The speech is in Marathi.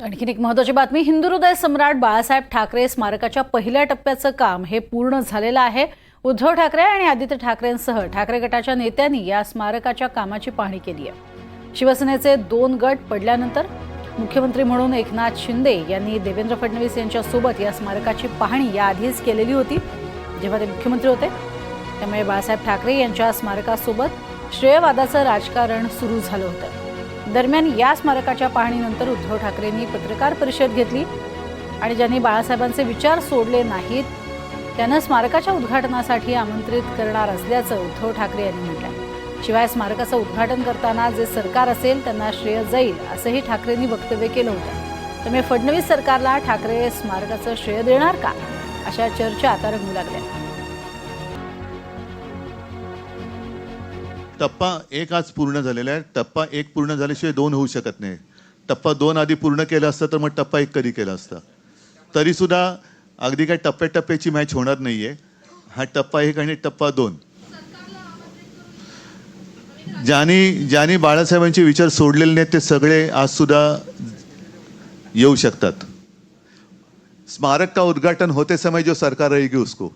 आणखीन एक महत्त्वाची बातमी, हिंदू हृदय सम्राट बाळासाहेब ठाकरे स्मारकाच्या पहिल्या टप्प्याचं काम हे पूर्ण झालेलं आहे। उद्धव ठाकरे आणि आदित्य ठाकरेंसह ठाकरे गटाच्या नेत्यांनी या स्मारकाच्या कामाची पाहणी केली आहे। शिवसेनेचे 2 गट पडल्यानंतर मुख्यमंत्री म्हणून एकनाथ शिंदे यांनी देवेंद्र फडणवीस यांच्यासोबत या स्मारकाची पाहणी याआधीच केलेली होती जेव्हा ते मुख्यमंत्री होते। त्यामुळे बाळासाहेब ठाकरे यांच्या स्मारकासोबत श्रेयवादाचं राजकारण सुरू झालं होतं। दरम्यान या स्मारकाच्या पाहणीनंतर उद्धव ठाकरेंनी पत्रकार परिषद घेतली आणि ज्यांनी बाळासाहेबांचे विचार सोडले नाहीत त्यांना स्मारकाच्या उद्घाटनासाठी आमंत्रित करणार असल्याचं उद्धव ठाकरे यांनी म्हटलं। शिवाय स्मारकाचं उद्घाटन करताना जे सरकार असेल त्यांना श्रेय जाईल असंही ठाकरेंनी वक्तव्य केलं होतं। त्यामुळे फडणवीस सरकारला ठाकरे स्मारकाचं श्रेय देणार का अशा चर्चा आता रंगू लागल्या। टप्पा 1 आज पूर्ण झालेला आहे। टप्पा 1 पूर्ण झाल्याशिवाय 2 होऊ शकत नाही। टप्पा 2 आधी पूर्ण केला असता तर मग टप्पा 1 कधी केला असता। तरी सुद्धा अगदी काही टप्प्याची मॅच होणार नाहीये। हा टप्पा 1 आणि टप्पा 2 ज्यांनी बाळासाहेबांचे विचार सोडलेले नाहीत ते सगळे आज सुद्धा येऊ शकतात। स्मारक का उद्घाटन होते समय जो सरकार रहेगी उसको